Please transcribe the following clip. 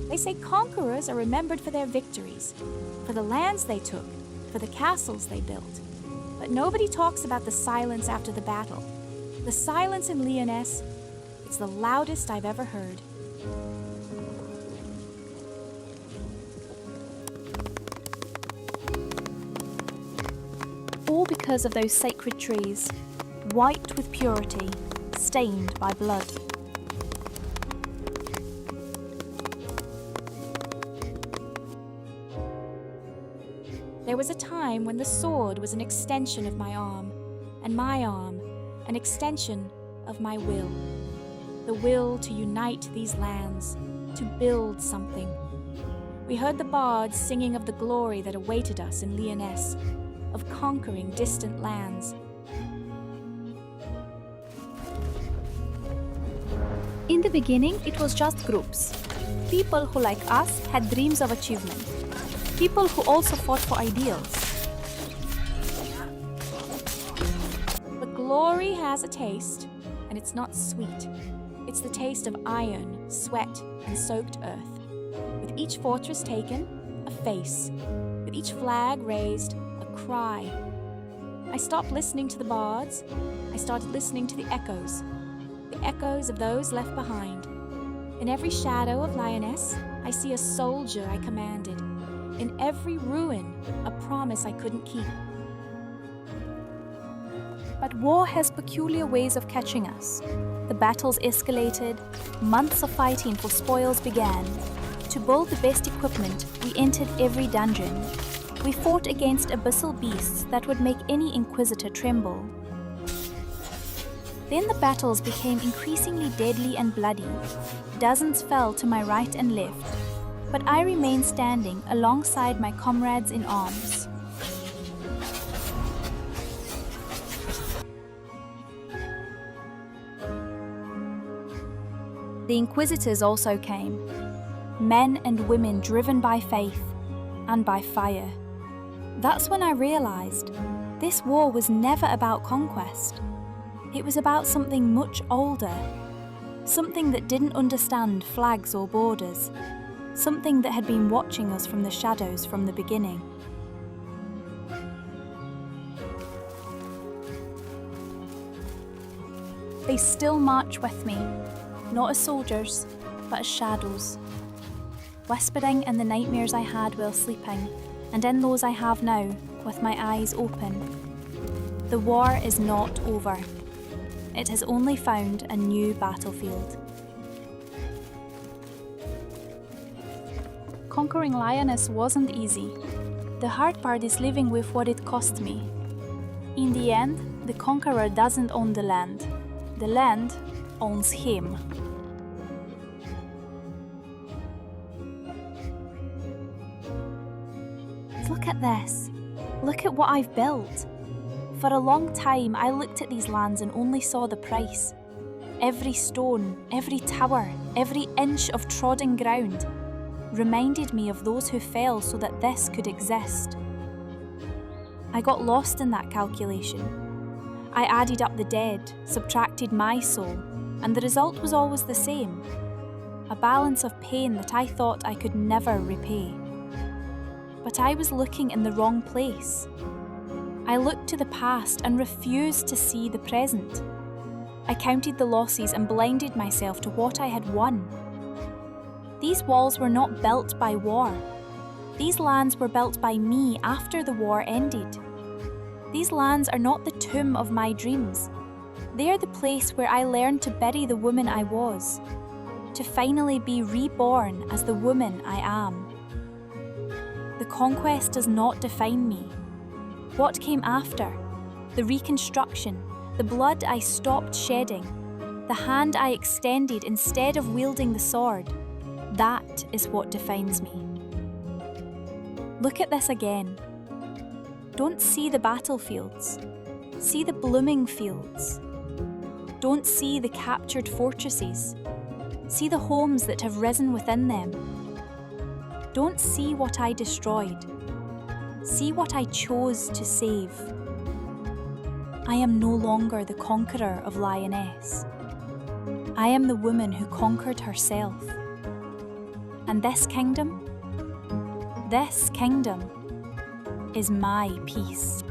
They say conquerors are remembered for their victories, for the lands they took, for the castles they built. But nobody talks about the silence after the battle. The silence in Lionesse, it's the loudest I've ever heard. All because of those sacred trees, white with purity, stained by blood. There was a time when the sword was an extension of my arm, and my arm an extension of my will. The will to unite these lands, to build something. We heard the bards singing of the glory that awaited us in Lionesse, of conquering distant lands. In the beginning, it was just groups. People who, like us, had dreams of achievement. People who also fought for ideals. But glory has a taste, and it's not sweet. It's the taste of iron, sweat, and soaked earth. With each fortress taken, a face. With each flag raised, a cry. I stopped listening to the bards. I started listening to the echoes of those left behind. In every shadow of Lionesse, I see a soldier I commanded. In every ruin, a promise I couldn't keep. But war has peculiar ways of catching us. The battles escalated, months of fighting for spoils began. To build the best equipment, we entered every dungeon. We fought against abyssal beasts that would make any inquisitor tremble. Then the battles became increasingly deadly and bloody. Dozens fell to my right and left, but I remained standing alongside my comrades in arms. The Inquisitors also came, men and women driven by faith and by fire. That's when I realized this war was never about conquest. It was about something much older, something that didn't understand flags or borders, something that had been watching us from the shadows from the beginning. They still march with me, not as soldiers, but as shadows, whispering in the nightmares I had while sleeping, and in those I have now, with my eyes open. The war is not over. It has only found a new battlefield. Conquering Lionesse wasn't easy. The hard part is living with what it cost me. In the end, the conqueror doesn't own the land. The land owns him. Look at this. Look at what I've built. For a long time, I looked at these lands and only saw the price. Every stone, every tower, every inch of trodden ground reminded me of those who fell so that this could exist. I got lost in that calculation. I added up the dead, subtracted my soul, and the result was always the same. A balance of pain that I thought I could never repay. But I was looking in the wrong place. I looked to the past and refused to see the present. I counted the losses and blinded myself to what I had won. These walls were not built by war. These lands were built by me after the war ended. These lands are not the tomb of my dreams. They are the place where I learned to bury the woman I was, to finally be reborn as the woman I am. The conquest does not define me. What came after? The reconstruction, the blood I stopped shedding, the hand I extended instead of wielding the sword. That is what defines me. Look at this again. Don't see the battlefields. See the blooming fields. Don't see the captured fortresses. See the homes that have risen within them. Don't see what I destroyed. See what I chose to save. I am no longer the conqueror of Lionesse. I am the woman who conquered herself. And this kingdom is my peace.